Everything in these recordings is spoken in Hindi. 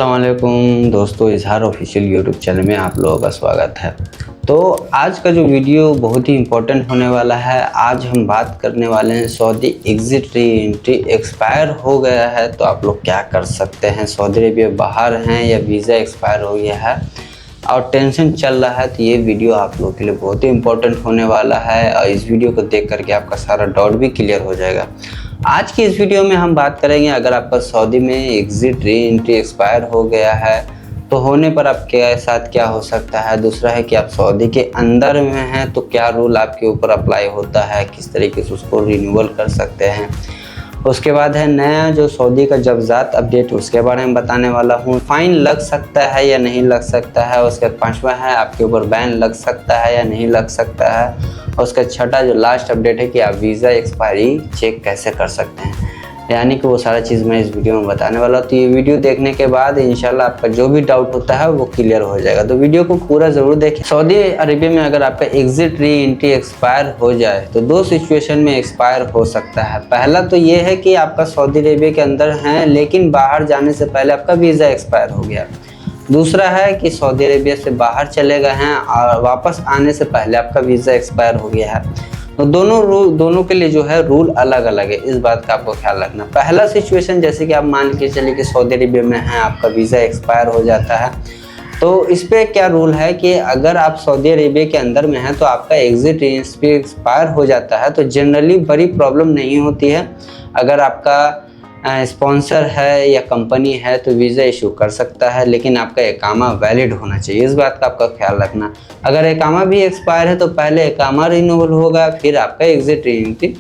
अस्सलामुअलैकुम दोस्तों, इजहार ऑफिशियल यूट्यूब चैनल में आप लोगों का स्वागत है। तो आज का जो वीडियो बहुत ही इम्पोर्टेंट होने वाला है। आज हम बात करने वाले हैं Saudi exit re entry expire हो गया है तो आप लोग क्या कर सकते हैं। सऊदी अरेबिया बाहर हैं या वीज़ा एक्सपायर हो गया है और टेंशन चल रहा है, तो ये वीडियो आप लोगों के लिए बहुत ही इम्पोर्टेंट होने वाला है और इस वीडियो को देख करके आपका सारा डाउट भी क्लियर हो जाएगा। आज की इस वीडियो में हम बात करेंगे, अगर आपका सऊदी में एग्ज़िट री एंट्री एक्सपायर हो गया है तो होने पर आपके साथ क्या हो सकता है। दूसरा है कि आप सऊदी के अंदर में हैं तो क्या रूल आपके ऊपर अप्लाई होता है, किस तरीके से उसको रिन्यूअल कर सकते हैं। उसके बाद है नया जो सऊदी का जबजात अपडेट, उसके बारे में बताने वाला हूँ। फ़ाइन लग सकता है या नहीं लग सकता है। उसके बाद पाँचवा है आपके ऊपर बैन लग सकता है या नहीं लग सकता है। और उसका छठा जो लास्ट अपडेट है कि आप वीज़ा एक्सपायरी चेक कैसे कर सकते हैं, यानी कि वो सारा चीज़ मैं इस वीडियो में बताने वाला हूँ। तो ये वीडियो देखने के बाद इंशाल्लाह आपका जो भी डाउट होता है वो क्लियर हो जाएगा। तो वीडियो को पूरा ज़रूर देखें। सऊदी अरेबिया में अगर आपका एग्ज़िट री एंट्री एक्सपायर हो जाए तो दो सिचुएशन में एक्सपायर हो सकता है। पहला तो ये है कि आपका सऊदी अरेबिया के अंदर हैं लेकिन बाहर जाने से पहले आपका वीज़ा एक्सपायर हो गया। दूसरा है कि सऊदी अरेबिया से बाहर चले गए हैं और वापस आने से पहले आपका वीज़ा एक्सपायर हो गया है। तो दोनों के लिए जो है रूल अलग अलग है, इस बात का आपको ख्याल रखना। पहला सिचुएशन जैसे कि आप मान के चलिए कि सऊदी अरेबिया में हैं, आपका वीज़ा एक्सपायर हो जाता है तो इस पर क्या रूल है कि अगर आप सऊदी अरेबिया के अंदर में हैं तो आपका एग्ज़िट एक्सपायर हो जाता है तो जनरली बड़ी प्रॉब्लम नहीं होती है। अगर आपका स्पॉन्सर है या कंपनी है तो वीज़ा इशू कर सकता है, लेकिन आपका इकामा वैलिड होना चाहिए, इस बात का आपका ख्याल रखना। अगर इकामा भी एक्सपायर है तो पहले इकामा रिन्यूअल होगा, फिर आपका एग्ज़िट एंट्री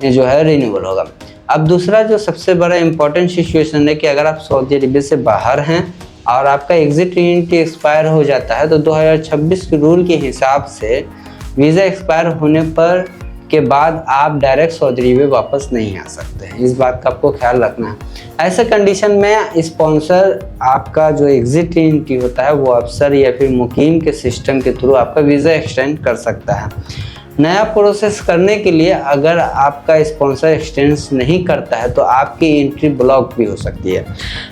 जो है रिन्यूअल होगा। अब दूसरा जो सबसे बड़ा इंपॉर्टेंट सिचुएशन है कि अगर आप सऊदी अरेबिया से बाहर हैं और आपका एग्ज़िट एंट्री एक्सपायर हो जाता है तो 2026 के रूल के हिसाब से वीज़ा एक्सपायर होने पर के बाद आप डायरेक्ट सऊदी अरेबिया वापस नहीं आ सकते हैं, इस बात का आपको ख्याल रखना है। ऐसे कंडीशन में स्पॉन्सर आपका जो एग्ज़िट एंट्री होता है वो अफसर या फिर मुकीम के सिस्टम के थ्रू आपका वीज़ा एक्सटेंड कर सकता है। नया प्रोसेस करने के लिए अगर आपका स्पॉन्सर एक्सटेंड नहीं करता है तो आपकी एंट्री ब्लॉक भी हो सकती है।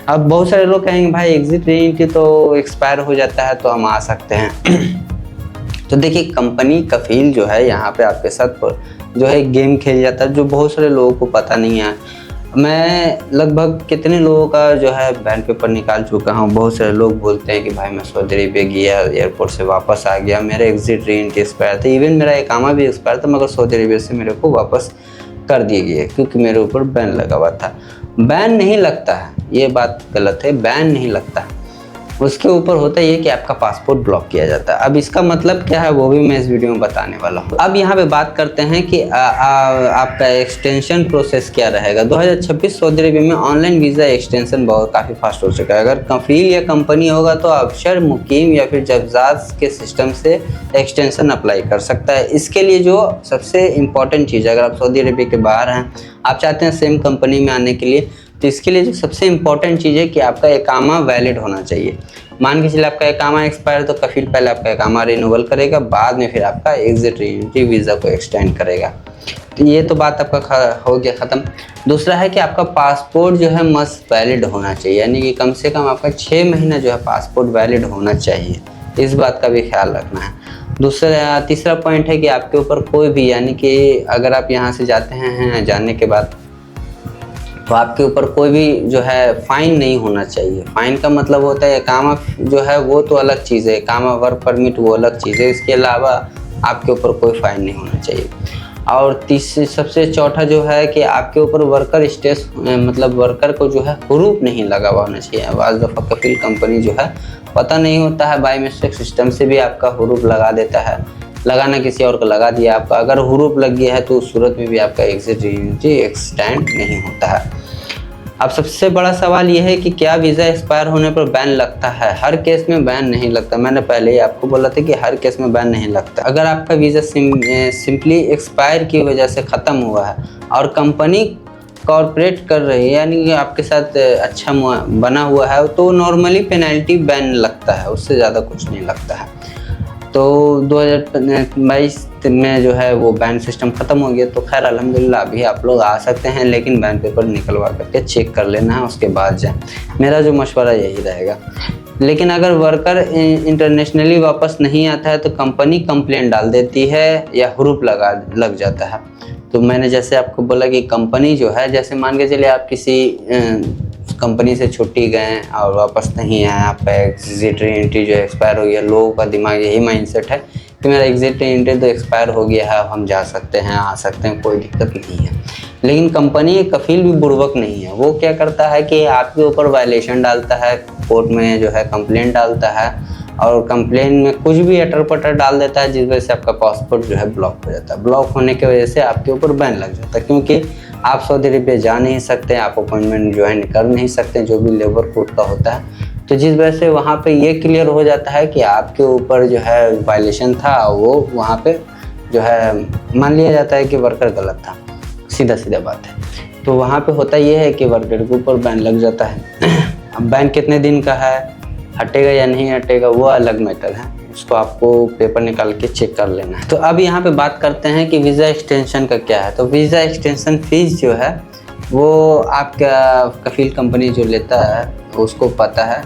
अब बहुत सारे लोग कहेंगे भाई एग्ज़िट एंट्री तो एक्सपायर हो जाता है तो हम आ सकते हैं। तो देखिए, कंपनी कफील जो है यहाँ पे आपके साथ जो है गेम खेल जाता है, जो बहुत सारे लोगों को पता नहीं है। मैं लगभग कितने लोगों का जो है बैन पेपर निकाल चुका हूँ। बहुत सारे लोग बोलते हैं कि भाई मैं सऊदी अरेबिया गया, एयरपोर्ट से वापस आ गया, मेरा एग्ज़िट री एंट्री एक्सपायर था, इवन मेरा इकामा भी एक्सपायर था, मगर सऊदी अरेबिया से मेरे को वापस कर दिए गए क्योंकि मेरे ऊपर बैन लगा हुआ था। बैन नहीं लगता है, ये बात गलत है, बैन नहीं लगता। उसके ऊपर होता है ये कि आपका पासपोर्ट ब्लॉक किया जाता है। अब इसका मतलब क्या है वो भी मैं इस वीडियो में बताने वाला हूँ। अब यहाँ पे बात करते हैं कि आपका एक्सटेंशन प्रोसेस क्या रहेगा। 2026 सऊदी अरेबिया में ऑनलाइन वीज़ा एक्सटेंशन बहुत काफ़ी फास्ट हो चुका है। अगर कफील या कंपनी होगा तो अफसर, मुकीम या फिर जबजात के सिस्टम से एक्सटेंशन अप्लाई कर सकता है। इसके लिए जो सबसे इम्पॉर्टेंट चीज़ है, अगर आप सऊदी अरेबिया के बाहर हैं, आप चाहते हैं सेम कंपनी में आने के लिए, तो इसके लिए जो सबसे इम्पॉर्टेंट चीज़ है कि आपका इकामा वैलिड होना चाहिए। मान के चलिए आपका इकामा एक्सपायर तो कफील पहले आपका इकामा रिन्यूअल करेगा, बाद में फिर आपका एग्ज़िट एंट्री वीज़ा को एक्सटेंड करेगा। तो ये तो बात आपका हो गया ख़त्म। दूसरा है कि आपका पासपोर्ट जो है मस्ट वैलिड होना चाहिए, यानी कि कम से कम आपका 6 महीना जो है पासपोर्ट वैलिड होना चाहिए, इस बात का भी ख्याल रखना है। तीसरा पॉइंट है कि आपके ऊपर कोई भी, यानी कि अगर आप यहाँ से जाते हैं जाने के बाद तो आपके ऊपर कोई भी जो है फ़ाइन नहीं होना चाहिए। फ़ाइन का मतलब होता है इकामा जो है वो तो अलग चीज़ है, इकामा वर्क परमिट वो अलग चीज़ है, इसके अलावा आपके ऊपर कोई फ़ाइन नहीं होना चाहिए। और सबसे चौथा जो है कि आपके ऊपर वर्कर स्टेटस, मतलब वर्कर को जो है हुरूफ नहीं लगा हुआ होना चाहिए। बाज़ दफ़ा कफील कंपनी जो है पता नहीं होता है, बाय मिस्टेक सिस्टम से भी आपका हुरूफ लगा देता है, लगाना किसी और को लगा दिया आपका। अगर हुरूफ लग गया है तो उस सूरत में भी आपका एग्ज़िट एंट्री एक्सटेंड नहीं होता है। अब सबसे बड़ा सवाल यह है कि क्या वीज़ा एक्सपायर होने पर बैन लगता है। हर केस में बैन नहीं लगता, मैंने पहले ही आपको बोला था कि हर केस में बैन नहीं लगता। अगर आपका वीज़ा सिंपली एक्सपायर की वजह से ख़त्म हुआ है और कंपनी कॉर्पोरेट कर रही है, यानी कि आपके साथ अच्छा बना हुआ है, तो नॉर्मली पेनल्टी बैन लगता है, उससे ज़्यादा कुछ नहीं लगता है। तो 2022 में जो है वो बैन सिस्टम ख़त्म हो गया। तो खैर अल्हम्दुलिल्लाह अभी आप लोग आ सकते हैं, लेकिन बैन पेपर निकलवा करके चेक कर लेना है, उसके बाद जाए। मेरा जो मशवरा यही रहेगा। लेकिन अगर वर्कर इंटरनेशनली वापस नहीं आता है तो कंपनी कंप्लेंट डाल देती है या ह्रूफ लग जाता है। तो मैंने जैसे आपको बोला कि कंपनी जो है, जैसे मान के चलिए आप किसी कंपनी से छुट्टी गए और वापस नहीं आए, आपका एग्जिट री एंट्री जो एक्सपायर हो गया। लोगों का दिमाग यही माइंडसेट है कि मेरा एग्जिट री एंट्री तो एक्सपायर हो गया है, हम जा सकते हैं, आ सकते हैं, कोई दिक्कत नहीं है। लेकिन कंपनी कफील भी बुर्बक नहीं है। वो क्या करता है कि आपके ऊपर वायलेशन डालता है, कोर्ट में जो है कंप्लेंट डालता है, और कंप्लेन में कुछ भी अटर पटर डाल देता है, जिस वजह से आपका पासपोर्ट जो है ब्लॉक हो जाता है। ब्लॉक होने की वजह से आपके ऊपर बैन लग जाता है, क्योंकि आप सऊदी अरबिया जा नहीं सकते, आप अपॉइंटमेंट जो है कर नहीं सकते, जो भी लेबर कोड का होता है। तो जिस वजह से वहाँ पे ये क्लियर हो जाता है कि आपके ऊपर जो है वायलेशन था, वो वहाँ पे जो है मान लिया जाता है कि वर्कर गलत था। सीधा बात है। तो वहाँ पे होता ये है कि वर्कर के ऊपर बैन लग जाता है। अब बैन कितने दिन का है, हटेगा या नहीं हटेगा, वो अलग मैटर है, उसको आपको पेपर निकाल के चेक कर लेना है। तो अब यहाँ पे बात करते हैं कि वीज़ा एक्सटेंशन का क्या है। तो वीज़ा एक्सटेंशन फीस जो है वो आपका कफील कंपनी जो लेता है उसको पता है।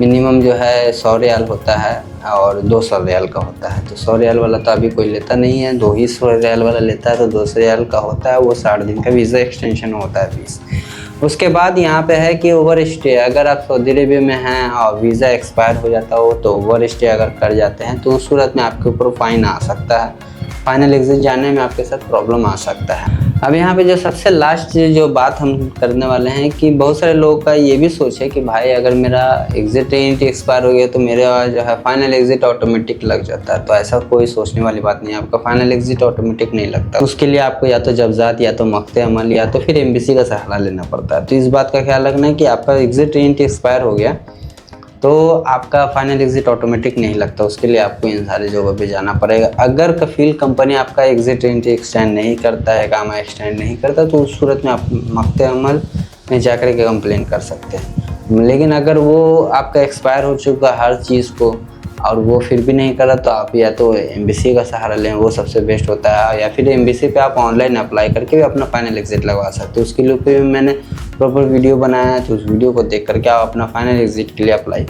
मिनिमम जो है 100 रियाल होता है और 200 रियाल का होता है। तो 100 रियाल वाला तो अभी कोई लेता नहीं है, 2 ही 100 रियाल वाला लेता है। तो 200 रियाल का होता है, वो 60 दिन का वीज़ा एक्सटेंशन होता है फीस। उसके बाद यहाँ पे है कि ओवर स्टे, अगर आप सऊदी अरबिया में हैं और वीज़ा एक्सपायर हो जाता हो तो ओवर स्टे अगर कर जाते हैं तो उस सूरत में आपके ऊपर फ़ाइन आ सकता है। फाइनल एग्जिट जाने में आपके साथ प्रॉब्लम आ सकता है। अब यहाँ पे जो सबसे लास्ट जो बात हम करने वाले हैं कि बहुत सारे लोगों का ये भी सोच है कि भाई अगर मेरा एग्जिट एंट्री एक्सपायर हो गया तो मेरा जो है फाइनल एग्जिट ऑटोमेटिक लग जाता है। तो ऐसा कोई सोचने वाली बात नहीं है, आपका फाइनल एग्जिट ऑटोमेटिक नहीं लगता। उसके लिए आपको या तो जब्जात या तो मख्ते अमल या तो फिर एम्बेसी का सहारा लेना पड़ता है। तो इस बात का ख्याल रखना है कि आपका एग्जिट एंट्री एक्सपायर हो गया तो आपका फाइनल एग्जिट ऑटोमेटिक नहीं लगता, उसके लिए आपको इन सारी जगहों पे जाना पड़ेगा। अगर कफील कंपनी आपका एग्जिट एंट्री एक्सटेंड नहीं करता है, कामा एक्सटेंड नहीं करता, तो उस सूरत में आप मख्ते अमल में जाकर के कंप्लेन कर सकते हैं। लेकिन अगर वो आपका एक्सपायर हो चुका हर चीज़ को और वो फिर भी नहीं करा तो आप या तो एम्बेसी का सहारा लें, वो सबसे बेस्ट होता है, या फिर एम्बेसी पे आप ऑनलाइन अप्लाई करके भी अपना फाइनल एग्जिट लगवा सकते हो। उसके लिए भी मैंने प्रॉपर वीडियो बनाया है, तो उस वीडियो को देख करके आप अपना फाइनल एग्जिट के लिए अप्लाई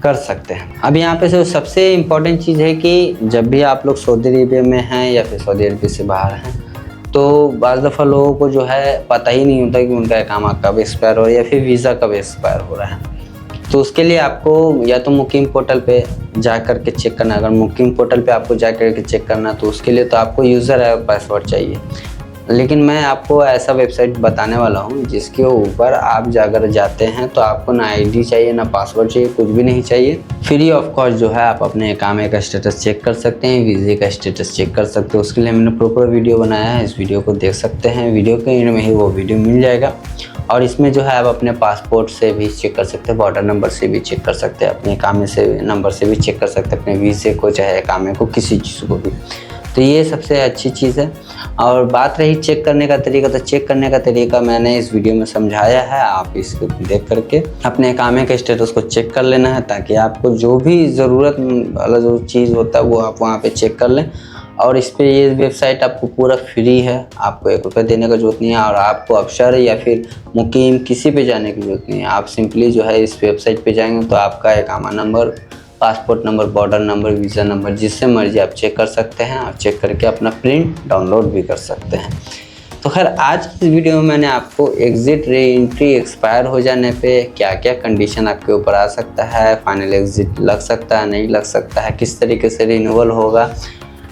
कर सकते हैं। अब यहाँ पे जो सबसे इम्पॉर्टेंट चीज़ है कि जब भी आप लोग सऊदी अरबिया में हैं या फिर सऊदी अरबिया से बाहर हैं तो बाज़ दफ़ा लोगों को जो है पता ही नहीं होता कि उनका इकामा कब एक्सपायर हो रहा है या फिर वीज़ा कब एक्सपायर हो रहा है। तो उसके लिए आपको या तो मुकीम पोर्टल पे जा कर के चेक करना। अगर मुकीम पोर्टल पे आपको जा कर के चेक करना तो उसके लिए तो आपको यूज़र है पासवर्ड चाहिए। लेकिन मैं आपको ऐसा वेबसाइट बताने वाला हूँ जिसके ऊपर आप जाकर जाते हैं तो आपको ना आईडी चाहिए ना पासवर्ड चाहिए, कुछ भी नहीं चाहिए। फ्री ऑफ कॉस्ट जो है आप अपने इकामे का स्टेटस चेक कर सकते हैं, वीज़े का स्टेटस चेक कर सकते हैं। उसके लिए मैंने प्रॉपर वीडियो बनाया है, इस वीडियो को देख सकते हैं। वीडियो के एंड में ही वो वीडियो मिल जाएगा और इसमें जो है आप अपने पासपोर्ट से भी चेक कर सकते हैं, बॉर्डर नंबर से भी चेक कर सकते हैं, अपने इकामे से नंबर से भी चेक कर सकते हैं, अपने वीज़े को चाहे इकामे को, किसी चीज़ को भी। तो ये सबसे अच्छी चीज़ है। और बात रही चेक करने का तरीका, तो चेक करने का तरीका मैंने इस वीडियो में समझाया है। आप इसको देख करके अपने इकामे के स्टेटस को चेक कर लेना है ताकि आपको जो भी ज़रूरत वाला जो चीज़ होता है वो आप वहाँ पे चेक कर लें। और इस पे ये वेबसाइट आपको पूरा फ्री है, आपको 1 रुपये देने का जरूरत नहीं है और आपको अफसर या फिर मुकीम किसी पे जाने की जरूरत नहीं है। आप सिंपली जो है इस वेबसाइट पे जाएंगे तो आपका इकामा number, passport number, border number, visa number, जिससे मर्जी आप चेक कर सकते हैं और चेक करके अपना प्रिंट डाउनलोड भी कर सकते हैं। तो खैर आज की इस वीडियो में मैंने आपको एग्जिट री एंट्री एक्सपायर हो जाने पे क्या क्या कंडीशन आपके ऊपर आ सकता है, फाइनल एग्जिट लग सकता है, नहीं लग सकता है, किस तरीके से रिन्यूअल होगा,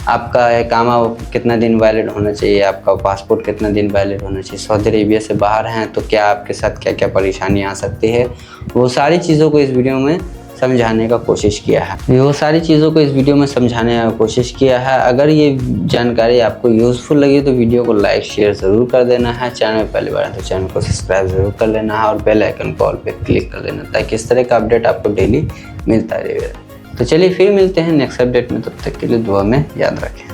आपका इकामा कितना दिन वैलिड होना चाहिए, आपका पासपोर्ट कितना दिन वैलिड होना चाहिए, सऊदी अरेबिया से बाहर हैं तो क्या आपके साथ क्या क्या परेशानी आ सकती है, वो सारी चीज़ों को इस वीडियो में समझाने का कोशिश किया है। वो सारी चीज़ों को इस वीडियो में समझाने का कोशिश किया है। अगर ये जानकारी आपको यूज़फुल लगी तो वीडियो को लाइक शेयर ज़रूर कर देना है। चैनल में पहली बार है तो चैनल को सब्सक्राइब ज़रूर कर लेना है और बेल आइकन कॉल पे क्लिक कर देना ताकि इस तरह का अपडेट आपको डेली मिलता रहेगा। तो चलिए फिर मिलते हैं नेक्स्ट अपडेट में, तब तक के लिए दुआ में याद रखें।